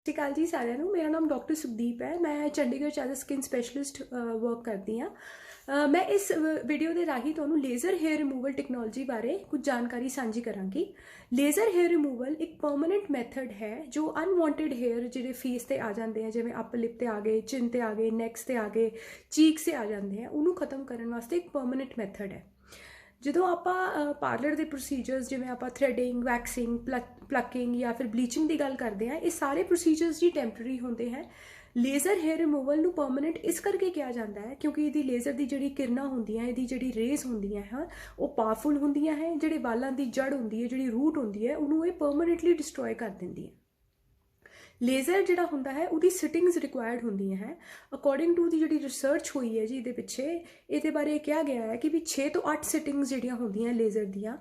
ਸਤਿ ਸ਼੍ਰੀ ਅਕਾਲ ਜੀ ਸਾਰਿਆਂ ਨੂੰ। ਮੇਰਾ ਨਾਮ ਡਾਕਟਰ ਸੁਖਦੀਪ ਹੈ। ਮੈਂ ਚੰਡੀਗੜ੍ਹ 'ਚ as a skin specialist work ਕਰਦੀ ਹਾਂ। ਮੈਂ ਇਸ ਵੀਡੀਓ ਦੇ ਰਾਹੀਂ ਤੁਹਾਨੂੰ ਲੇਜ਼ਰ ਹੇਅਰ ਰਿਮੂਵਲ ਟੈਕਨੋਲੋਜੀ ਬਾਰੇ ਕੁਝ ਜਾਣਕਾਰੀ ਸਾਂਝੀ ਕਰਾਂਗੀ। ਲੇਜ਼ਰ ਹੇਅਰ ਰਿਮੂਵਲ ਇੱਕ ਪਰਮਾਨੈਂਟ ਮੈਥਡ ਹੈ ਜੋ ਅਨਵਾਂਟਡ ਹੇਅਰ ਜਿਹੜੇ ਫੇਸ ਤੇ ਆ ਜਾਂਦੇ ਆ, ਜਿਵੇਂ ਅਪਰ ਲਿਪ ਤੇ ਆ ਗਏ, ਚਿਨ ਤੇ ਆ ਗਏ, ਨੈਕਸ ਤੇ ਆ ਗਏ, ਚੀਕਸ ਤੇ ਆ ਜਾਂਦੇ ਆ, ਉਹਨੂੰ ਖਤਮ ਕਰਨ ਵਾਸਤੇ ਇੱਕ ਪਰਮਾਨੈਂਟ ਮੈਥਡ ਹੈ। ਜਦੋਂ ਆਪਾਂ ਪਾਰਲਰ ਦੇ ਪ੍ਰੋਸੀਜਰਸ ਜਿਵੇਂ ਆਪਾਂ ਥ੍ਰੈਡਿੰਗ, ਵੈਕਸਿੰਗ, ਪਲੱਕਿੰਗ ਜਾਂ ਫਿਰ ਬਲੀਚਿੰਗ ਦੀ ਗੱਲ ਕਰਦੇ ਹਾਂ, ਇਹ ਸਾਰੇ ਪ੍ਰੋਸੀਜਰਸ ਜੀ ਟੈਂਪਰੇਰੀ ਹੁੰਦੇ ਹੈ। ਲੇਜ਼ਰ ਹੇਅਰ ਰਿਮੂਵਲ ਨੂੰ ਪਰਮਾਨੈਂਟ ਇਸ ਕਰਕੇ ਕਿਹਾ ਜਾਂਦਾ ਹੈ ਕਿਉਂਕਿ ਇਹਦੀ ਲੇਜ਼ਰ ਦੀ ਜਿਹੜੀ ਕਿਰਨਾਂ ਹੁੰਦੀਆਂ, ਇਹਦੀ ਜਿਹੜੀ ਰੇਜ਼ ਹੁੰਦੀਆਂ ਹੈ ਉਹ ਪਾਵਰਫੁਲ ਹੁੰਦੀਆਂ ਹੈ। ਜਿਹੜੇ ਵਾਲਾਂ ਦੀ ਜੜ ਹੁੰਦੀ ਹੈ, ਜਿਹੜੀ ਰੂਟ ਹੁੰਦੀ ਹੈ, ਉਹਨੂੰ ਇਹ ਪਰਮਾਨੈਂਟਲੀ ਡਿਸਟਰੋਏ ਕਰ ਦਿੰਦੀ ਹੈ। ਲੇਜ਼ਰ ਜਿਹੜਾ ਹੁੰਦਾ ਹੈ ਉਹਦੀ ਸਿਟਿੰਗਸ ਰਿਕੁਆਇਰਡ ਹੁੰਦੀਆਂ ਹੈ। ਅਕੋਰਡਿੰਗ ਟੂ ਦੀ ਜਿਹੜੀ ਰਿਸਰਚ ਹੋਈ ਹੈ ਜੀ ਇਹਦੇ ਪਿੱਛੇ, ਇਹਦੇ ਬਾਰੇ ਕਿਹਾ ਗਿਆ ਹੈ ਕਿ ਵੀ 6 ਤੋਂ 8 ਸਿਟਿੰਗਸ ਜਿਹੜੀਆਂ ਹੁੰਦੀਆਂ ਲੇਜ਼ਰ ਦੀਆਂ,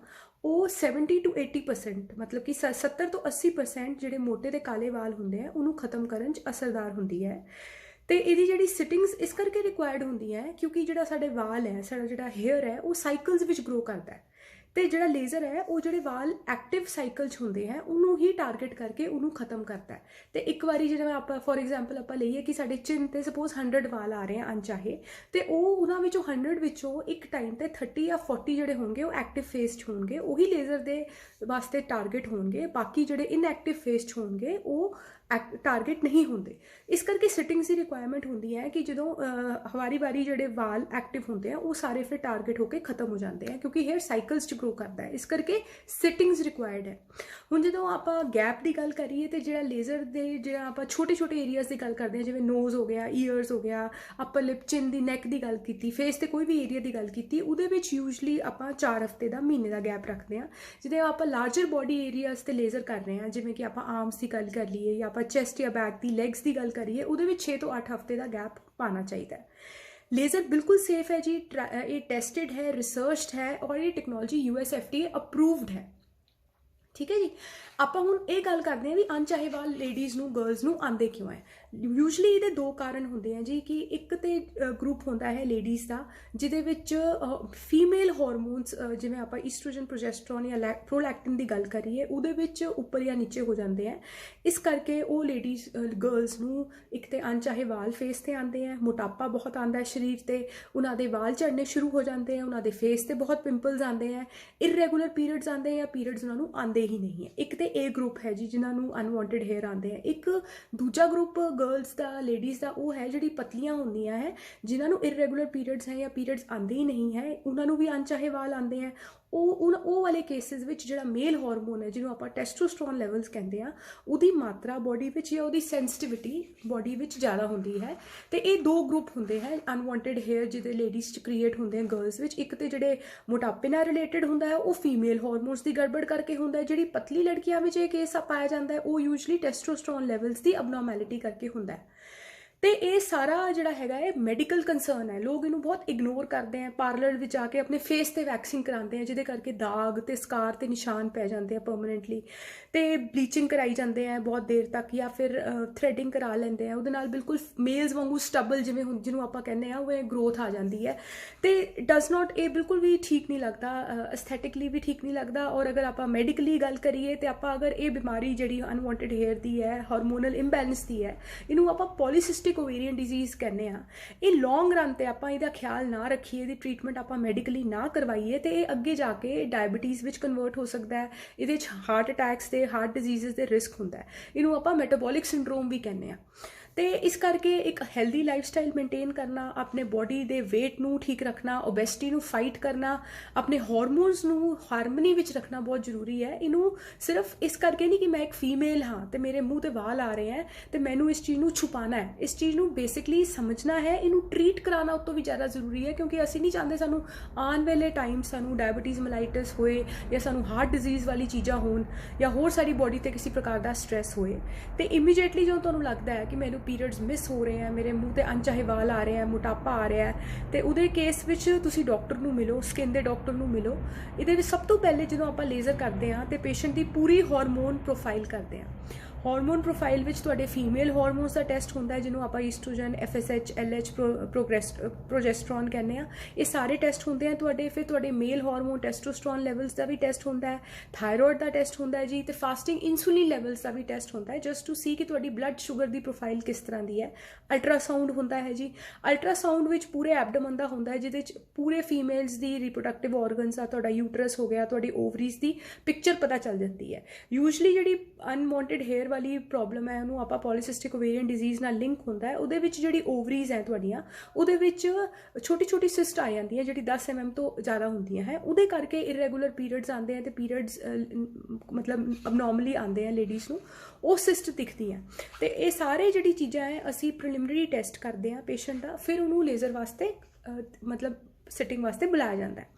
ਉਹ 70 to 80% ਮਤਲਬ ਕਿ 70 ਤੋਂ 80% ਜਿਹੜੇ ਮੋਟੇ ਤੇ ਕਾਲੇ ਵਾਲ ਹੁੰਦੇ ਆ ਉਹਨੂੰ ਖਤਮ ਕਰਨ 'ਚ ਅਸਰਦਾਰ ਹੁੰਦੀ ਹੈ। ਤੇ ਇਹਦੀ ਜਿਹੜੀ ਸਿਟਿੰਗਸ ਇਸ ਕਰਕੇ ਰਿਕੁਆਇਰਡ ਹੁੰਦੀ ਹੈ ਕਿਉਂਕਿ ਜਿਹੜਾ ਸਾਡੇ ਵਾਲ ਹੈ, ਸਾਡਾ ਜਿਹੜਾ ਹੇਅਰ ਹੈ, ਉਹ ਸਾਈਕਲਸ ਵਿੱਚ ਗਰੋ ਕਰਦਾ ਹੈ। ਤੇ ਜਿਹੜਾ ਲੇਜ਼ਰ ਹੈ ਉਹ ਜਿਹੜੇ ਵਾਲ ਐਕਟਿਵ ਸਾਈਕਲ 'ਚ ਹੁੰਦੇ ਹੈ ਉਹਨੂੰ ਹੀ ਟਾਰਗੇਟ ਕਰਕੇ ਉਹਨੂੰ ਖਤਮ ਕਰਦਾ ਹੈ। ਤੇ ਇੱਕ ਵਾਰੀ ਜਿਵੇਂ ਆਪਾਂ ਫੋਰ ਐਗਜ਼ਾਮਪਲ ਆਪਾਂ ਲਈਏ ਕਿ ਸਾਡੇ ਚਿਨ ਤੇ ਸਪੋਜ਼ 100 ਵਾਲ ਆ ਰਹੇ ਆ ਅਣਚਾਹੇ, ਤੇ ਉਹ ਉਹਨਾਂ ਵਿੱਚੋਂ 100 ਵਿੱਚੋਂ ਇੱਕ ਟਾਈਮ ਤੇ 30 ਜਾਂ 40 ਜਿਹੜੇ ਹੋਣਗੇ ਉਹ ਐਕਟਿਵ ਫੇਸ 'ਚ ਹੋਣਗੇ, ਉਹੀ ਲੇਜ਼ਰ ਦੇ ਵਾਸਤੇ ਟਾਰਗੇਟ ਹੋਣਗੇ। ਬਾਕੀ ਜਿਹੜੇ ਇਨਐਕਟਿਵ ਫੇਸ 'ਚ ਹੋਣਗੇ ਉਹ ਟਾਰਗੇਟ ਨਹੀਂ ਹੁੰਦੇ। ਇਸ ਕਰਕੇ ਸਿਟਿੰਗਸ ਦੀ ਰਿਕੁਆਇਰਮੈਂਟ ਹੁੰਦੀ ਹੈ ਕਿ ਜਦੋਂ ਵਾਰੀ ਜਿਹੜੇ ਵਾਲ ਐਕਟਿਵ ਹੁੰਦੇ ਆ ਉਹ ਸਾਰੇ ਫਿਰ ਟਾਰਗੇਟ ਹੋ ਕੇ ਖਤਮ ਹੋ ਜਾਂਦੇ ਆ ਕਿਉਂਕਿ ਹੇਅਰ ਸਾਈਕਲਸ 'ਚ ਗਰੋ ਕਰਦਾ ਹੈ। ਇਸ ਕਰਕੇ ਸਿਟਿੰਗਸ ਰਿਕੁਆਇਰਡ ਹੈ। ਹੁਣ ਜਦੋਂ ਆਪਾਂ ਗੈਪ ਦੀ ਗੱਲ ਕਰੀਏ ਤੇ ਜਿਹੜਾ ਲੇਜ਼ਰ ਦੇ ਜਿਹੜਾ ਆਪਾਂ ਛੋਟੇ ਏਰੀਆਜ਼ ਦੀ ਗੱਲ ਕਰਦੇ ਹਾਂ, ਜਿਵੇਂ ਨੋਜ਼ ਹੋ ਗਿਆ, ਈਅਰਸ ਹੋ ਗਿਆ, ਅਪਰ ਲਿਪ, ਚਿਨ ਦੀ, ਨੈਕ ਦੀ ਗੱਲ ਕੀਤੀ, ਫੇਸ ਤੇ ਕੋਈ ਵੀ ਏਰੀਆ ਦੀ ਗੱਲ ਕੀਤੀ, ਉਹਦੇ ਵਿੱਚ ਯੂਜਲੀ ਆਪਾਂ 4 ਹਫ਼ਤੇ ਦਾ, ਮਹੀਨੇ ਦਾ ਗੈਪ ਰੱਖਦੇ ਹਾਂ। ਜਿਹਦੇ ਆਪਾਂ ਲਾਰਜਰ ਬੋਡੀ ਏਰੀਆਜ਼ ਤੇ ਲੇਜ਼ਰ ਕਰ ਰਹੇ ਹਾਂ, ਜਿਵੇਂ ਕਿ ਆਪਾਂ ਆਰਮਸ ਦੀ ਗੱਲ ਕਰ ਲਈਏ ਜਾਂ ਆਪਾਂ ਚੈਸਟ ਜਾਂ ਬੈਕ ਦੀ, ਲੈਗਸ ਦੀ ਗੱਲ ਕਰੀਏ, ਉਹਦੇ ਵਿੱਚ 6 ਤੋਂ 8 ਹਫ਼ਤੇ ਦਾ ਗੈਪ ਪਾਉਣਾ ਚਾਹੀਦਾ ਹੈ। ਲੇਜ਼ਰ ਬਿਲਕੁਲ ਸੇਫ ਹੈ ਜੀ, ਇਹ ਟੈਸਟਡ ਹੈ, ਰਿਸਰਚਡ ਹੈ ਔਰ ਇਹ ਟੈਕਨੋਲੋਜੀ USFDA ਅਪਰੂਵਡ ਹੈ। ਠੀਕ ਹੈ ਜੀ। ਆਪਾਂ ਹੁਣ ਇਹ ਗੱਲ ਕਰਦੇ ਹਾਂ ਵੀ ਅਣਚਾਹੇ ਵਾਲ ਲੇਡੀਜ਼ ਨੂੰ, ਗਰਲਸ ਨੂੰ ਆਉਂਦੇ ਕਿਉਂ ਹੈ। ਯੂਜਲੀ ਇਹਦੇ 2 ਕਾਰਨ ਹੁੰਦੇ ਆ ਜੀ ਕਿ ਇੱਕ ਤੇ ਗਰੁੱਪ ਹੁੰਦਾ ਹੈ ਲੇਡੀਜ਼ ਦਾ ਜਿਹਦੇ ਵਿੱਚ ਫੀਮੇਲ ਹਾਰਮੋਨਸ ਜਿਵੇਂ ਆਪਾਂ ਈਸਟ੍ਰੋਜਨ, ਪ੍ਰੋਜੈਸਟਰੋਨ ਜਾਂ ਪ੍ਰੋਲੈਕਟਿਨ ਦੀ ਗੱਲ ਕਰੀਏ, ਉਹਦੇ ਵਿੱਚ ਉੱਪਰ ਜਾਂ ਨੀਚੇ ਹੋ ਜਾਂਦੇ ਆ। ਇਸ ਕਰਕੇ ਉਹ ਲੇਡੀਜ਼, ਗਰਲਸ ਨੂੰ ਇੱਕ ਤੇ ਅਣਚਾਹੇ ਵਾਲ ਫੇਸ ਤੇ ਆਉਂਦੇ ਆ, ਮੋਟਾਪਾ ਬਹੁਤ ਆਉਂਦਾ ਹੈ ਸਰੀਰ ਤੇ, ਉਹਨਾਂ ਦੇ ਵਾਲ ਝੜਨੇ ਸ਼ੁਰੂ ਹੋ ਜਾਂਦੇ ਆ, ਉਹਨਾਂ ਦੇ ਫੇਸ ਤੇ ਬਹੁਤ ਪਿੰਪਲਸ ਆਉਂਦੇ ਆ, ਇਰਰੈਗੂਲਰ ਪੀਰੀਅਡਸ ਆਉਂਦੇ ਆ, ਪੀਰੀਅਡਸ ਉਹਨਾਂ ਨੂੰ ਆਉਂਦੇ ਹੀ ਨਹੀਂ ਹੈ। ਇੱਕ ਤੇ ਇਹ ਗਰੁੱਪ ਹੈ ਜੀ ਜਿਨ੍ਹਾਂ ਨੂੰ ਅਨਵਾਂਟਡ ਹੇਅਰ ਆਉਂਦੇ ਆ। ਇੱਕ ਦੂਜਾ ਗਰੁੱਪ ਗਰਲਸ ਦਾ, ਲੇਡੀਜ਼ ਦਾ, ਉਹ ਹੈ ਜਿਹੜੀ ਪਤਲੀਆਂ ਹੁੰਦੀਆਂ ਹੈ, ਜਿਨ੍ਹਾਂ ਨੂੰ ਇਰਰੈਗੂਲਰ ਪੀਰੀਅਡਸ ਹੈ ਜਾਂ ਪੀਰੀਅਡਸ ਆਉਂਦੇ ਹੀ ਨਹੀਂ ਹੈ, ਉਹਨਾਂ ਨੂੰ ਵੀ ਅਣਚਾਹੇ ਵਾਲ ਆਉਂਦੇ ਹੈ। ਉਹ ਵਾਲੇ ਕੇਸਿਸ ਵਿੱਚ ਜਿਹੜਾ ਮੇਲ ਹਾਰਮੋਨ ਹੈ, ਜਿਹਨੂੰ ਆਪਾਂ ਟੈਸਟੋਸਟਰੋਨ ਲੈਵਲਸ ਕਹਿੰਦੇ ਆ, ਉਹਦੀ ਮਾਤਰਾ ਬੋਡੀ ਵਿੱਚ ਜਾਂ ਉਹਦੀ ਸੈਂਸਿਟਿਵਿਟੀ ਬੋਡੀ ਵਿੱਚ ਜ਼ਿਆਦਾ ਹੁੰਦੀ ਹੈ। ਤੇ ਇਹ 2 ਗਰੁੱਪ ਹੁੰਦੇ ਹੈ ਅਨਵਾਂਟਡ ਹੇਅਰ ਜਿਹਦੇ ਲੇਡੀਜ਼ 'ਚ ਕ੍ਰੀਏਟ ਹੁੰਦੇ ਆ ਗਰਲਸ ਵਿੱਚ। ਇੱਕ ਤੇ ਜਿਹੜੇ ਮੋਟਾਪੇ ਨਾਲ ਰਿਲੇਟਡ ਹੁੰਦਾ ਹੈ ਉਹ ਫੀਮੇਲ ਹਾਰਮੋਨਸ ਦੀ ਗੜਬੜ ਕਰਕੇ ਹੁੰਦਾ ਹੈ। ਜਿਹੜੀ ਪਤਲੀ ਲੜਕੀਆਂ ਵਿੱਚ ਇਹ ਕੇਸ ਪਾਇਆ ਜਾਂਦਾ ਹੈ ਉਹ ਯੂਜਲੀ ਟੈਸਟੋਸਟਰੋਨ ਲੈਵਲਸ ਦੀ ਅਬਨੋਰਮੈਲਿਟੀ ਕਰਕੇ ਹੁੰਦਾ ਹੈ। ਤੇ ਇਹ ਸਾਰਾ ਜਿਹੜਾ ਹੈਗਾ ਇਹ ਮੈਡੀਕਲ ਕੰਸਰਨ ਹੈ। ਲੋਕ ਇਹਨੂੰ ਬਹੁਤ ਇਗਨੋਰ ਕਰਦੇ ਆ, ਪਾਰਲਰ ਵਿੱਚ ਆ ਕੇ ਆਪਣੇ ਫੇਸ ਤੇ ਵੈਕਸਿੰਗ ਕਰਾਉਂਦੇ ਆ, ਜਿਹਦੇ ਕਰਕੇ ਦਾਗ ਤੇ ਸਕਾਰ ਤੇ ਨਿਸ਼ਾਨ ਪੈ ਜਾਂਦੇ ਆ ਪਰਮਾਨੈਂਟਲੀ। ਤੇ ਬਲੀਚਿੰਗ ਕਰਾਈ ਜਾਂਦੇ ਆ ਬਹੁਤ ਦੇਰ ਤੱਕ ਜਾਂ ਫਿਰ ਥ੍ਰੈਡਿੰਗ ਕਰਾ ਲੈਂਦੇ ਆ, ਉਹਦੇ ਨਾਲ ਬਿਲਕੁਲ ਮੇਲਸ ਵਾਂਗੂ ਸਟਬਲ ਜਿਵੇਂ ਜਿਹਨੂੰ ਆਪਾਂ ਕਹਿੰਦੇ ਆ, ਉਹ ਗਰੋਥ ਆ ਜਾਂਦੀ ਹੈ। ਤੇ ਡਸ ਨਾਟ, ਇਹ ਬਿਲਕੁਲ ਵੀ ਠੀਕ ਨਹੀਂ ਲੱਗਦਾ, ਐਸਥੈਟਿਕਲੀ ਵੀ ਠੀਕ ਨਹੀਂ ਲੱਗਦਾ। ਔਰ ਅਗਰ ਆਪਾਂ ਮੈਡੀਕਲੀ ਗੱਲ ਕਰੀਏ ਤੇ ਆਪਾਂ ਅਗਰ ਇਹ ਬਿਮਾਰੀ ਜਿਹੜੀ ਅਨਵਾਂਟਡ ਹੇਅਰ ਦੀ ਹੈ, ਹਾਰਮੋਨਲ ਇੰਬੈਲੈਂਸ ਦੀ ਹੈ, ਇਹਨੂੰ ਆਪਾਂ ਪੋਲੀਸਿਸਟਿਕ ਓਵੇਰੀਅਨ ਡਿਜ਼ੀਜ਼ ਕਹਿੰਦੇ ਆ। ਇਹ ਲੌਂਗ ਰਨ ਤੇ ਆਪਾਂ ਇਹਦਾ ਖਿਆਲ ਨਾ ਰੱਖੀਏ, ਇਹਦੀ ਟ੍ਰੀਟਮੈਂਟ ਆਪਾਂ ਮੈਡੀਕਲੀ ਨਾ ਕਰਵਾਈਏ ਤੇ ਇਹ ਅੱਗੇ ਜਾ ਕੇ ਡਾਇਬਟੀਜ਼ ਵਿੱਚ ਕਨਵਰਟ ਹੋ ਸਕਦਾ ਹੈ। ਇਹਦੇ ਵਿੱਚ ਹਾਰਟ ਅਟੈਕਸ ਤੇ ਹਾਰਟ ਡਿਜ਼ੀਜ਼ਸ ਦੇ ਰਿਸਕ ਹੁੰਦਾ ਹੈ। ਇਹਨੂੰ ਆਪਾਂ ਮੈਟਾਬੋਲਿਕ ਸਿੰਡਰੋਮ ਵੀ ਕਹਿੰਦੇ ਆ। ਤੇ ਇਸ ਕਰਕੇ ਇੱਕ ਹੈਲਦੀ ਲਾਈਫ ਸਟਾਈਲ ਮੇਨਟੇਨ ਕਰਨਾ, ਆਪਣੇ ਬੋਡੀ ਦੇ ਵੇਟ ਨੂੰ ਠੀਕ ਰੱਖਣਾ, ਓਬੈਸਿਟੀ ਨੂੰ ਫਾਈਟ ਕਰਨਾ, ਆਪਣੇ ਹਾਰਮੋਨਸ ਨੂੰ ਹਾਰਮਨੀ ਵਿੱਚ ਰੱਖਣਾ ਬਹੁਤ ਜ਼ਰੂਰੀ ਹੈ। ਇਹਨੂੰ ਸਿਰਫ ਇਸ ਕਰਕੇ ਨਹੀਂ ਕਿ ਮੈਂ ਇੱਕ ਫੀਮੇਲ ਹਾਂ ਤੇ ਮੇਰੇ ਮੂੰਹ ਤੇ ਵਾਲ ਆ ਰਹੇ ਹੈ ਤੇ ਮੈਨੂੰ ਇਸ ਚੀਜ਼ ਨੂੰ ਛੁਪਾਉਣਾ ਹੈ। ਇਸ ਚੀਜ਼ ਨੂੰ ਬੇਸਿਕਲੀ ਸਮਝਣਾ ਹੈ, ਇਹਨੂੰ ਟਰੀਟ ਕਰਾਉਣਾ ਉਸ ਤੋਂ ਵੀ ਜ਼ਿਆਦਾ ਜ਼ਰੂਰੀ ਹੈ ਕਿਉਂਕਿ ਅਸੀਂ ਨਹੀਂ ਚਾਹੁੰਦੇ ਸਾਨੂੰ ਆਉਣ ਵਾਲੇ ਟਾਈਮ ਸਾਨੂੰ ਡਾਇਬਟੀਜ਼ ਮਲਾਈਟਸ ਹੋਏ ਜਾਂ ਸਾਨੂੰ ਹਾਰਟ ਡਿਜ਼ੀਜ਼ ਵਾਲੀ ਚੀਜ਼ਾਂ ਹੋਣ ਜਾਂ ਹੋਰ ਸਾਡੀ ਬੋਡੀ ਤੇ ਕਿਸੇ ਪ੍ਰਕਾਰ ਦਾ ਸਟ੍ਰੈਸ ਹੋਏ। ਤੇ ਇਮੀਡੀਏਟਲੀ ਜਦੋਂ ਤੁਹਾਨੂੰ ਲੱਗਦਾ ਹੈ ਕਿ ਮੈਨੂੰ ਪੀਰੀਅਡਸ ਮਿਸ ਹੋ ਰਹੇ ਆ, ਮੇਰੇ ਮੂੰਹ ਤੇ ਅਣਚਾਹੇ ਵਾਲ ਆ ਰਹੇ ਆ, ਮੋਟਾਪਾ ਆ ਰਿਹਾ ਹੈ, ਤੇ ਉਹਦੇ ਕੇਸ ਵਿੱਚ ਤੁਸੀਂ ਡਾਕਟਰ ਨੂੰ ਮਿਲੋ, ਸਕਿਨ ਦੇ ਡਾਕਟਰ ਨੂੰ ਮਿਲੋ। ਇਹਦੇ ਵਿੱਚ ਸਭ ਤੋਂ ਪਹਿਲੇ ਜਦੋਂ ਆਪਾਂ ਲੇਜ਼ਰ ਕਰਦੇ ਹਾਂ ਤੇ ਪੇਸ਼ੈਂਟ ਦੀ ਪੂਰੀ ਹਾਰਮੋਨ ਪ੍ਰੋਫਾਈਲ ਕਰਦੇ ਹਾਂ। ਹਾਰਮੋਨ ਪ੍ਰੋਫਾਈਲ ਵਿੱਚ ਤੁਹਾਡੇ ਫੀਮੇਲ ਹਾਰਮੋਨਸ ਦਾ ਟੈਸਟ ਹੁੰਦਾ ਹੈ, ਜਿਹਨੂੰ ਆਪਾਂ ਈਸਟ੍ਰੋਜਨ, FSH, LH, ਪ੍ਰੋਜੈਸਟਰੋਨ ਕਹਿੰਦੇ ਆ। ਇਹ ਸਾਰੇ ਟੈਸਟ ਹੁੰਦੇ ਆ ਤੁਹਾਡੇ। ਫਿਰ ਤੁਹਾਡੇ ਮੇਲ ਹਾਰਮੋਨ ਟੈਸਟੋਸਟਰੋਨ ਲੈਵਲਸ ਦਾ ਵੀ ਟੈਸਟ ਹੁੰਦਾ ਹੈ, ਥਾਇਰੋਇਡ ਦਾ ਟੈਸਟ ਹੁੰਦਾ ਹੈ ਜੀ, ਤੇ ਫਾਸਟਿੰਗ ਇਨਸੂਲਿਨ ਲੈਵਲਸ ਦਾ ਵੀ ਟੈਸਟ ਹੁੰਦਾ ਹੈ, ਜਸਟ ਟੂ ਸੀ ਕਿ ਤੁਹਾਡੀ ਬਲੱਡ ਸ਼ੂਗਰ ਦੀ ਪ੍ਰੋਫਾਈਲ ਕਿਸ ਤਰ੍ਹਾਂ ਦੀ ਹੈ। ਅਲਟਰਾਸਾਊਂਡ ਹੁੰਦਾ ਹੈ ਜੀ। ਅਲਟਰਾਸਾਊਂਡ ਵਿੱਚ ਪੂਰੇ ਐਬਡੋਮਨ ਦਾ ਹੁੰਦਾ ਹੈ, ਜਿਹਦੇ ਵਿੱਚ ਪੂਰੇ ਫੀਮੇਲਸ ਦੀ ਰਿਪਰੋਡਕਟਿਵ ਆਰਗਨਸ ਆ, ਤੁਹਾਡਾ ਯੂਟਰਸ ਹੋ ਗਿਆ, ਤੁਹਾਡੀ ਓਵਰੀਜ਼ ਦੀ ਪਿਕਚਰ ਪਤਾ ਚੱਲ ਜਾਂਦੀ ਹੈ। ਯੂਜਲੀ ਜਿਹੜੀ ਅਨਵਾਂਟਡ ਹੇਅਰ ਵਾਲੀ ਪ੍ਰੋਬਲਮ ਹੈ ਉਹਨੂੰ ਆਪਾਂ ਪੋਲੀਸਿਸਟਿਕ ਓਵੇਰੀਅਨ ਡਿਜ਼ੀਜ਼ ਨਾਲ ਲਿੰਕ ਹੁੰਦਾ ਹੈ। ਉਹਦੇ ਵਿੱਚ ਜਿਹੜੀ ਓਵਰੀਜ਼ ਹੈ ਤੁਹਾਡੀਆਂ, ਉਹਦੇ ਵਿੱਚ ਛੋਟੀ ਛੋਟੀ ਸਿਸਟ ਆ ਜਾਂਦੀ ਹੈ ਜਿਹੜੀ 10 mm ਤੋਂ ਜ਼ਿਆਦਾ ਹੁੰਦੀਆਂ ਹੈ। ਉਹਦੇ ਕਰਕੇ ਇਰੈਗੂਲਰ ਪੀਰੀਅਡਸ ਆਉਂਦੇ ਆ ਤੇ ਪੀਰੀਅਡਸ ਮਤਲਬ ਅਬਨੋਰਮਲੀ ਆਉਂਦੇ ਆ ਲੇਡੀਜ਼ ਨੂੰ, ਉਹ ਸਿਸਟ ਦਿਖਦੀ ਹੈ। ਤੇ ਇਹ ਸਾਰੇ ਜਿਹੜੀ ਚੀਜ਼ਾਂ ਹੈ ਅਸੀਂ ਪ੍ਰੀਲਿਮਿਨਰੀ ਟੈਸਟ ਕਰਦੇ ਹਾਂ ਪੇਸ਼ੈਂਟ ਦਾ, ਫਿਰ ਉਹਨੂੰ ਲੇਜ਼ਰ ਵਾਸਤੇ ਮਤਲਬ ਸਿਟਿੰਗ ਵਾਸਤੇ ਬੁਲਾਇਆ ਜਾਂਦਾ ਹੈ।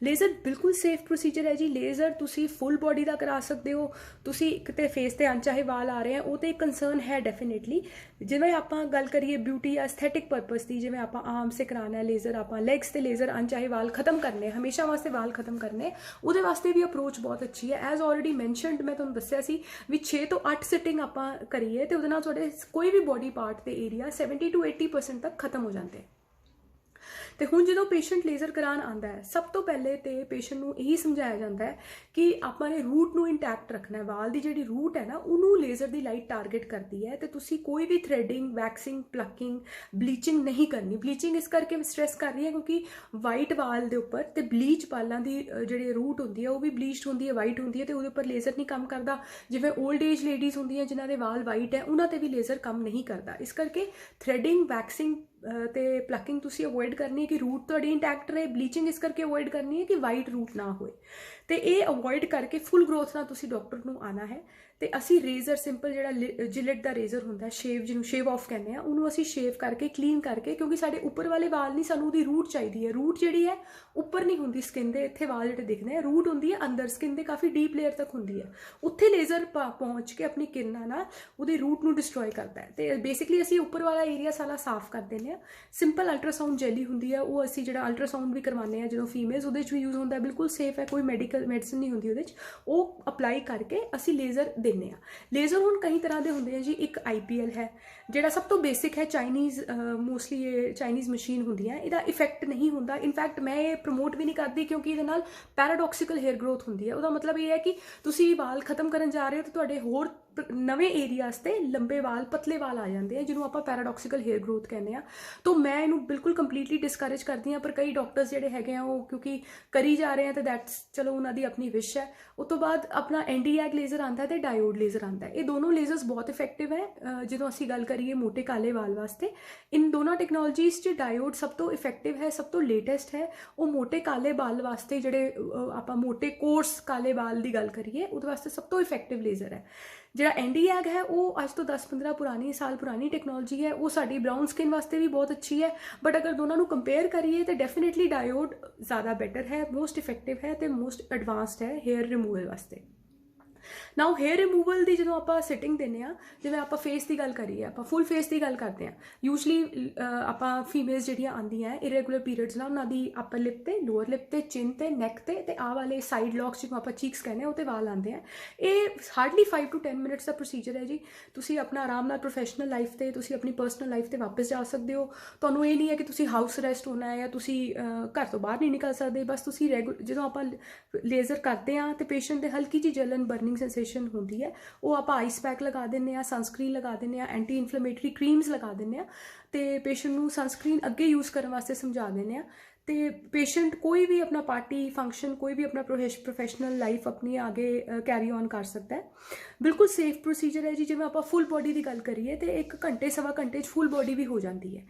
ਲੇਜ਼ਰ ਬਿਲਕੁਲ ਸੇਫ ਪ੍ਰੋਸੀਜਰ ਹੈ ਜੀ। ਲੇਜ਼ਰ ਤੁਸੀਂ ਫੁੱਲ ਬੋਡੀ ਦਾ ਕਰਾ ਸਕਦੇ ਹੋ। ਤੁਸੀਂ ਕਿਤੇ ਫੇਸ ਤੇ ਅਣਚਾਹੇ ਵਾਲ ਆ ਰਹੇ ਆ, ਉਹ ਤੇ ਕੰਸਰਨ ਹੈ ਡੈਫੀਨੇਟਲੀ। ਜਿਵੇਂ ਆਪਾਂ ਗੱਲ ਕਰੀਏ ਬਿਊਟੀ ਜਾਂ ਐਸਥੈਟਿਕ ਪਰਪਸ ਦੀ, ਜਿਵੇਂ ਆਪਾਂ ਆਰਮਸ ਤੇ ਕਰਾਉਣਾ ਹੈ ਲੇਜ਼ਰ, ਆਪਾਂ ਲੈਗਸ ਤੇ ਲੇਜ਼ਰ ਅਣਚਾਹੇ ਵਾਲ ਖਤਮ ਕਰਨੇ, ਹਮੇਸ਼ਾ ਵਾਸਤੇ ਵਾਲ ਖਤਮ ਕਰਨੇ, ਉਹਦੇ ਵਾਸਤੇ ਵੀ ਅਪਰੋਚ ਬਹੁਤ ਅੱਛੀ ਹੈ। ਐਜ਼ ਆਲਰੇਡੀ ਮੈਂਸ਼ਨਡ, ਮੈਂ ਤੁਹਾਨੂੰ ਦੱਸਿਆ ਸੀ ਵੀ 6 ਤੋਂ 8 ਸਿਟਿੰਗ ਆਪਾਂ ਕਰੀਏ ਤੇ ਉਹਦੇ ਨਾਲ ਤੁਹਾਡੇ ਕੋਈ ਵੀ ਬੋਡੀ ਪਾਰਟ ਤੇ ਏਰੀਆ 70 to 80% ਤੱਕ ਖਤਮ ਹੋ ਜਾਂਦੇ। ਤੇ ਹੁਣ ਜਦੋਂ ਪੇਸ਼ੈਂਟ ਲੇਜ਼ਰ ਕਰਾਉਣ ਆਉਂਦਾ ਹੈ, ਸਭ ਤੋਂ ਪਹਿਲੇ ਤੇ ਪੇਸ਼ੈਂਟ ਨੂੰ ਇਹੀ ਸਮਝਾਇਆ ਜਾਂਦਾ ਹੈ ਕਿ ਆਪਾਂ ਨੇ ਰੂਟ ਨੂੰ ਇੰਟੈਕਟ ਰੱਖਣਾ ਹੈ। ਵਾਲ ਦੀ ਜਿਹੜੀ ਰੂਟ ਹੈ ਨਾ, ਉਹਨੂੰ ਲੇਜ਼ਰ ਦੀ ਲਾਈਟ ਟਾਰਗੇਟ ਕਰਦੀ ਹੈ, ਤੇ ਤੁਸੀਂ ਕੋਈ ਵੀ ਥ੍ਰੈਡਿੰਗ, ਵੈਕਸਿੰਗ, ਪਲਕਿੰਗ, ਬਲੀਚਿੰਗ ਨਹੀਂ ਕਰਨੀ। ਬਲੀਚਿੰਗ ਇਸ ਕਰਕੇ ਸਟ੍ਰੈਸ ਕਰ ਰਹੀ ਹੈ ਕਿਉਂਕਿ ਵਾਈਟ ਵਾਲ ਦੇ ਉੱਪਰ ਤੇ ਬਲੀਚ ਵਾਲਾਂ ਦੀ ਜਿਹੜੀ ਰੂਟ ਹੁੰਦੀ ਹੈ ਉਹ ਵੀ ਬਲੀਚਡ ਹੁੰਦੀ ਹੈ, ਵਾਈਟ ਹੁੰਦੀ ਹੈ, ਤੇ ਉਹਦੇ ਉੱਪਰ ਲੇਜ਼ਰ ਨਹੀਂ ਕੰਮ ਕਰਦਾ। ਜਿਵੇਂ 올ਡ ਏਜ ਲੇਡੀਜ਼ ਹੁੰਦੀਆਂ ਜਿਨ੍ਹਾਂ ਦੇ ਵਾਲ ਵਾਈਟ ਹੈ, ਉਹਨਾਂ ਤੇ ਵੀ ਲੇਜ਼ਰ ਕੰਮ ਨਹੀਂ ਕਰਦਾ। ਇਸ ਕਰਕੇ ਥ੍ਰੈਡਿੰਗ, ਵੈਕਸਿੰਗ ਤੇ ਪਲਕਿੰਗ ਤੁਸੀਂ ਅਵੋਇਡ ਕਰਨੀ ਹੈ ਕਿ ਰੂਟ ਤੁਹਾਡੀ ਇੰਟੈਕਟ ਰਹੇ। ਬਲੀਚਿੰਗ ਇਸ ਕਰਕੇ ਅਵੋਇਡ ਕਰਨੀ ਹੈ ਕਿ ਵਾਈਟ ਰੂਟ ਨਾ ਹੋਏ। ਤੇ ਇਹ ਅਵੋਇਡ ਕਰਕੇ ਫੁੱਲ ਗਰੋਥ ਨਾਲ ਤੁਸੀਂ ਡਾਕਟਰ ਨੂੰ ਆਣਾ ਹੈ। ਤੇ ਅਸੀਂ ਰੇਜ਼ਰ, ਸਿੰਪਲ ਜਿਹੜਾ ਜਿਲਟ ਦਾ ਰੇਜ਼ਰ ਹੁੰਦਾ, ਸ਼ੇਵ ਜਿਹਨੂੰ ਸ਼ੇਵ ਆਫ ਕਹਿੰਦੇ ਆ, ਉਹਨੂੰ ਅਸੀਂ ਸ਼ੇਵ ਕਰਕੇ ਕਲੀਨ ਕਰਕੇ, ਕਿਉਂਕਿ ਸਾਡੇ ਉੱਪਰ ਵਾਲੇ ਵਾਲ ਨਹੀਂ, ਸਾਨੂੰ ਉਹਦੀ ਰੂਟ ਚਾਹੀਦੀ ਹੈ। ਰੂਟ ਜਿਹੜੀ ਹੈ ਉੱਪਰ ਨਹੀਂ ਹੁੰਦੀ ਸਕਿਨ ਦੇ, ਇੱਥੇ ਵਾਲ ਜਿਹੜੇ ਦਿਖਦੇ ਆ, ਰੂਟ ਹੁੰਦੀ ਹੈ ਅੰਦਰ ਸਕਿਨ ਦੇ ਕਾਫੀ ਡੀਪ ਲੇਅਰ ਤੱਕ ਹੁੰਦੀ ਹੈ। ਉੱਥੇ ਲੇਜ਼ਰ ਪਹੁੰਚ ਕੇ ਆਪਣੀ ਕਿਰਨਾਂ ਨਾਲ ਉਹਦੀ ਰੂਟ ਨੂੰ ਡਿਸਟਰੋਏ ਕਰਦਾ ਹੈ। ਤੇ ਬੇਸਿਕਲੀ ਅਸੀਂ ਉੱਪਰ ਵਾਲਾ ਏਰੀਆ ਸਾਰਾ ਸਾਫ਼ ਕਰ ਦਿੰਦੇ ਹਾਂ। ਸਿੰਪਲ ਅਲਟਰਾਸਾਊਂਡ ਜੈਲੀ ਹੁੰਦੀ ਹੈ, ਉਹ ਅਸੀਂ ਜਿਹੜਾ ਅਲਟਰਾਸਾਊਂਡ ਵੀ ਕਰਵਾਉਂਦੇ ਹਾਂ ਜਦੋਂ ਫੀਮੇਲਸ, ਉਹਦੇ 'ਚ ਵੀ ਯੂਜ਼ ਹੁੰਦਾ, ਬਿਲਕੁਲ ਸੇਫ ਹੈ, ਕੋਈ ਮੈਡੀਸਿਨ ਨਹੀਂ ਹੁੰਦੀ ਉਹਦੇ 'ਚ। ਉਹ ਅਪਲਾਈ ਕਰਕੇ ਅਸੀਂ ਲੇਜ਼ਰ ਦਿੰਦੇ ਹਾਂ। ਲੇਜ਼ਰ ਹੁਣ ਕਈ ਤਰ੍ਹਾਂ ਦੇ ਹੁੰਦੇ ਆ ਜੀ। ਇੱਕ IPL ਹੈ ਜਿਹੜਾ ਸਭ ਤੋਂ ਬੇਸਿਕ ਹੈ, ਚਾਈਨੀਜ਼, ਮੋਸਟਲੀ ਇਹ ਚਾਈਨੀਜ਼ ਮਸ਼ੀਨ ਹੁੰਦੀ ਹੈ। ਇਹਦਾ ਇਫੈਕਟ ਨਹੀਂ ਹੁੰਦਾ। ਇਨਫੈਕਟ ਮੈਂ ਇਹ ਪ੍ਰਮੋਟ ਵੀ ਨਹੀਂ ਕਰਦੀ ਕਿਉਂਕਿ ਇਹਦੇ ਨਾਲ ਪੈਰਾਡੋਕਸੀਕਲ ਹੇਅਰ ਗਰੋਥ ਹੁੰਦੀ ਹੈ। ਉਹਦਾ ਮਤਲਬ ਇਹ ਹੈ ਕਿ ਤੁਸੀਂ ਵਾਲ ਖਤਮ ਕਰਨ ਜਾ ਰਹੇ ਹੋ ਤੇ ਤੁਹਾਡੇ ਹੋਰ ਨਵੇਂ ਏਰੀਆਜ਼ ਤੇ ਲੰਬੇ ਵਾਲ, ਪਤਲੇ ਵਾਲ ਆ ਜਾਂਦੇ ਆ, ਜਿਹਨੂੰ ਆਪਾਂ ਪੈਰਾਡੋਕਸੀਕਲ ਹੇਅਰ ਗਰੋਥ ਕਹਿੰਦੇ ਆ। ਤਾਂ ਮੈਂ ਇਹਨੂੰ ਬਿਲਕੁਲ ਕੰਪਲੀਟਲੀ ਡਿਸਕਰੇਜ ਕਰਦੀ ਹਾਂ। ਪਰ ਕਈ ਡਾਕਟਰਸ ਜਿਹੜੇ ਹੈਗੇ ਆ ਉਹ ਕਿਉਂਕਿ ਕਰੀ ਜਾ ਰਹੇ ਆ ਤੇ ਦੈਟਸ ਚਲੋ ਉਹਨਾਂ ਦੀ ਆਪਣੀ ਵਿਸ਼ ਹੈ। ਉਸ ਤੋਂ ਬਾਅਦ ਆਪਣਾ Nd:YAG ਲੇਜ਼ਰ ਆਉਂਦਾ ਤੇ ਡਾਇਓਡ ਲੇਜ਼ਰ ਆਉਂਦਾ। ਇਹ ਦੋਨੋਂ ਲੇਜ਼ਰਸ ਬਹੁਤ ਇਫੈਕਟਿਵ ਹੈ ਜਦੋਂ ਅਸੀਂ ਗੱਲ ਕਰੀਏ ਮੋਟੇ ਕਾਲੇ ਵਾਲ ਵਾਸਤੇ। ਇਨ ਦੋਨਾਂ ਟੈਕਨੋਲੋਜੀਜ਼ 'ਚ ਡਾਇਓਡ ਸਭ ਤੋਂ ਇਫੈਕਟਿਵ ਹੈ, ਸਭ ਤੋਂ ਲੇਟੈਸਟ ਹੈ। ਉਹ ਮੋਟੇ ਕਾਲੇ ਵਾਲ ਵਾਸਤੇ, ਜਿਹੜੇ ਆਪਾਂ ਮੋਟੇ ਕੋਰਸ ਕਾਲੇ ਵਾਲ ਦੀ ਗੱਲ ਕਰੀਏ, ਉਹਦੇ ਵਾਸਤੇ ਸਭ ਤੋਂ ਇਫੈਕਟਿਵ ਲੇਜ਼ਰ ਹੈ। ਜਿਹੜਾ Nd:YAG ਹੈ ਉਹ ਅੱਜ ਤੋਂ 10-15 ਸਾਲ ਪੁਰਾਣੀ ਟੈਕਨੋਲੋਜੀ ਹੈ। ਉਹ ਸਾਡੀ ਬਰਾਊਨ ਸਕਿਨ ਵਾਸਤੇ ਵੀ ਬਹੁਤ ਅੱਛੀ ਹੈ। ਬਟ ਅਗਰ ਦੋਨਾਂ ਨੂੰ ਕੰਪੇਅਰ ਕਰੀਏ ਤਾਂ ਡੈਫੀਨੇਟਲੀ ਡਾਇਓਡ ਜ਼ਿਆਦਾ ਬੈਟਰ ਹੈ, ਮੋਸਟ ਇਫੈਕਟਿਵ ਹੈ ਤੇ ਮੋਸਟ ਐਡਵਾਂਸਡ ਹੈ ਹੇਅਰ ਰਿਮੂਵਲ ਵਾਸਤੇ। ਨਾਓ ਹੇਅਰ ਰਿਮੂਵਲ ਦੀ ਜਦੋਂ ਆਪਾਂ ਸਿਟਿੰਗ ਦਿੰਦੇ ਹਾਂ, ਜਿਵੇਂ ਆਪਾਂ ਫੇਸ ਦੀ ਗੱਲ ਕਰੀਏ, ਆਪਾਂ ਫੁੱਲ ਫੇਸ ਦੀ ਗੱਲ ਕਰਦੇ ਹਾਂ। ਯੂਜਲੀ ਆਪਾਂ ਫੀਮੇਲਸ ਜਿਹੜੀਆਂ ਆਉਂਦੀਆਂ ਇਰੈਗੂਲਰ ਪੀਰੀਅਡਸ ਨਾਲ, ਉਹਨਾਂ ਦੀ ਅਪਰ ਲਿਪ ਤੇ, ਲੋਅਰ ਲਿਪ ਤੇ, ਚਿਨ ਤੇ, ਨੈਕ ਤੇ ਆਹ ਵਾਲੇ ਸਾਈਡ ਲੌਕਸ ਜਿਹਨੂੰ ਆਪਾਂ ਚੀਕਸ ਕਹਿੰਦੇ ਹਾਂ, ਉਹ ਤੇ ਵਾਲ ਆਉਂਦੇ ਆ। ਇਹ hardly 5 to 10 minutes the procedure ਹੈ ਜੀ। ਤੁਸੀਂ ਆਪਣਾ ਆਰਾਮ ਨਾਲ ਪ੍ਰੋਫੈਸ਼ਨਲ ਲਾਈਫ ਤੇ, ਤੁਸੀਂ ਆਪਣੀ ਪਰਸਨਲ ਲਾਈਫ ਤੇ ਵਾਪਸ ਜਾ ਸਕਦੇ ਹੋ। ਤੁਹਾਨੂੰ ਇਹ ਨਹੀਂ ਹੈ ਕਿ ਤੁਸੀਂ ਹਾਊਸ ਅਰੈਸਟ ਹੋਣਾ ਹੈ ਜਾਂ ਤੁਸੀਂ ਘਰ ਤੋਂ ਬਾਹਰ ਨਹੀਂ ਨਿਕਲ ਸਕਦੇ। ਬਸ ਤੁਸੀਂ ਜਦੋਂ ਆਪਾਂ ਲੇਜ਼ਰ ਕਰਦੇ ਹਾਂ ਤੇ ਪੇਸ਼ੈਂਟ ਦੇ ਹਲਕੀ ਜਿਹੀ ਜਲਨ, ਬਰਨਿੰਗ ਸੈਂਸੇਸ਼ਨ ਹੁੰਦੀ ਹੈ, ਉਹ ਆਪਾਂ ਆਈਸ ਪੈਕ ਲਗਾ ਦਿੰਦੇ ਹਾਂ, ਸਨਸਕ੍ਰੀਨ ਲਗਾ ਦਿੰਦੇ ਹਾਂ, ਐਂਟੀ ਇਨਫਲੇਮੇਟਰੀ ਕਰੀਮਸ ਲਗਾ ਦਿੰਦੇ ਹਾਂ ਤੇ ਪੇਸ਼ੈਂਟ ਨੂੰ ਸਨਸਕ੍ਰੀਨ ਅੱਗੇ ਯੂਜ਼ ਕਰਨ ਵਾਸਤੇ ਸਮਝਾ ਦਿੰਦੇ ਹਾਂ। ਤੇ ਪੇਸ਼ੈਂਟ ਕੋਈ ਵੀ ਆਪਣਾ ਪਾਰਟੀ ਫੰਕਸ਼ਨ, ਕੋਈ ਵੀ ਆਪਣਾ ਪ੍ਰੋਫੈਸ਼ਨਲ ਲਾਈਫ ਆਪਣੀ ਆਗੇ ਕੈਰੀ ਔਨ ਕਰ ਸਕਦਾ ਹੈ। ਬਿਲਕੁਲ ਸੇਫ ਪ੍ਰੋਸੀਜਰ ਹੈ ਜੀ। ਜਿਵੇਂ ਆਪਾਂ ਫੁੱਲ ਬੋਡੀ ਦੀ ਗੱਲ ਕਰੀਏ ਤੇ 1 ਘੰਟੇ, ਸਵਾ ਘੰਟੇ 'ਚ ਫੁੱਲ ਬੋਡੀ ਵੀ ਹੋ ਜਾਂਦੀ ਹੈ।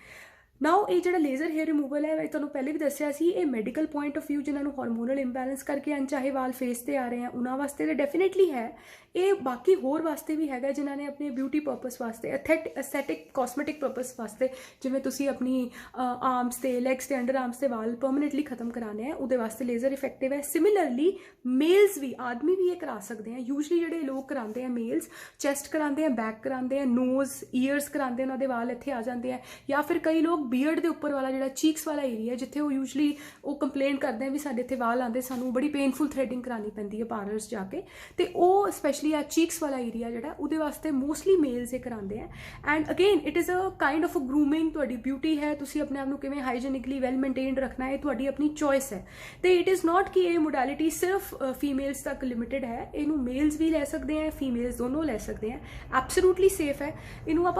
ਨਾਓ ਇਹ ਜਿਹੜਾ ਲੇਜ਼ਰ ਹੇਅਰ ਰਿਮੂਵਲ ਹੈ, ਤੁਹਾਨੂੰ ਪਹਿਲੇ ਵੀ ਦੱਸਿਆ ਸੀ, ਇਹ ਮੈਡੀਕਲ ਪੁਆਇੰਟ ਆਫ ਵਿਊ, ਜਿਨ੍ਹਾਂ ਨੂੰ ਹਾਰਮੋਨਲ ਇੰਬੈਲੈਂਸ ਕਰਕੇ ਅਣਚਾਹੇ ਵਾਲ ਫੇਸ ਤੇ ਆ ਰਹੇ ਆ, ਉਹਨਾਂ ਵਾਸਤੇ ਤਾਂ ਡੈਫੀਨੇਟਲੀ ਹੈ। ਇਹ ਬਾਕੀ ਹੋਰ ਵਾਸਤੇ ਵੀ ਹੈਗਾ, ਜਿਨ੍ਹਾਂ ਨੇ ਆਪਣੇ ਬਿਊਟੀ ਪਰਪਸ ਵਾਸਤੇ, ਐਸਥੈਟਿਕ ਕਾਸਮੈਟਿਕ ਪਰਪਸ ਵਾਸਤੇ, ਜਿਵੇਂ ਤੁਸੀਂ ਆਪਣੀ ਆਰਮਸ ਤੇ, ਲੈਗਸ ਤੇ, ਅੰਡਰ ਆਰਮਸ ਤੇ ਵਾਲ ਪਰਮਨੈਂਟਲੀ ਖਤਮ ਕਰਾਉਣੇ ਆ, ਉਹਦੇ ਵਾਸਤੇ ਲੇਜ਼ਰ ਇਫੈਕਟਿਵ ਹੈ। ਸਿਮਿਲਰਲੀ ਮੇਲਸ ਵੀ, ਆਦਮੀ ਵੀ ਇਹ ਕਰਾ ਸਕਦੇ ਆ। ਯੂਜਲੀ ਜਿਹੜੇ ਲੋਕ ਕਰਾਉਂਦੇ ਆ ਮੇਲਸ, ਚੈਸਟ ਕਰਾਉਂਦੇ ਆ, ਬੈਕ ਕਰਾਉਂਦੇ ਆ, ਨੋਜ਼, ਈਅਰਸ ਕਰਾਉਂਦੇ, ਉਹਨਾਂ ਦੇ ਵਾਲ ਇੱਥੇ ਆ ਜਾਂਦੇ ਆ। ਜਾਂ ਫਿਰ ਕਈ ਲੋਕ ਬੀਅਰਡ ਦੇ ਉੱਪਰ ਵਾਲਾ ਜਿਹੜਾ ਚੀਕਸ ਵਾਲਾ ਏਰੀਆ, ਜਿੱਥੇ ਉਹ ਯੂਜਲੀ ਉਹ ਕੰਪਲੇਨ ਕਰਦੇ ਆ ਵੀ ਸਾਡੇ ਇੱਥੇ ਵਾਲ ਆਉਂਦੇ, ਸਾਨੂੰ ਬੜੀ ਪੇਨਫੁਲ ਥ੍ਰੈਡਿੰਗ ਕਰਾਉਣੀ ਪੈਂਦੀ ਹੈ ਪਾਰਲਰਸ ਜਾ ਕੇ, ਤੇ ਉਹ ਸਪੈਸ਼ਲੀ ਆ ਚੀਕਸ ਵਾਲਾ ਏਰੀਆ ਜਿਹੜਾ ਉਹਦੇ ਵਾਸਤੇ ਮੋਸਟਲੀ ਮੇਲਸ ਇਹ ਕਰਾਉਂਦੇ ਆ। And again it is a kind of a grooming, ਤੁਹਾਡੀ ਬਿਊਟੀ ਹੈ, ਤੁਸੀਂ ਆਪਣੇ ਆਪ ਨੂੰ ਕਿਵੇਂ ਹਾਈਜੀਨਿਕਲੀ ਵੈਲ ਮੇਨਟੇਨਡ ਰੱਖਣਾ ਹੈ, ਤੁਹਾਡੀ ਆਪਣੀ ਚੋਇਸ ਹੈ। ਤੇ ਇਟ ਇਜ਼ ਨਾਟ ਕਿ ਇਹ ਮੋਡੈਲਿਟੀ ਸਿਰਫ ਫੀਮੇਲਸ ਤੱਕ ਲਿਮਿਟਡ ਹੈ, ਇਹਨੂੰ ਮੇਲਸ ਵੀ ਲੈ ਸਕਦੇ ਆ, ਫੀਮੇਲਸ ਦੋਨੋਂ ਲੈ ਸਕਦੇ ਆ, ਐਬਸੋਲੂਟਲੀ ਸੇਫ ਹੈ। ਇਹਨੂੰ ਆਪਾਂ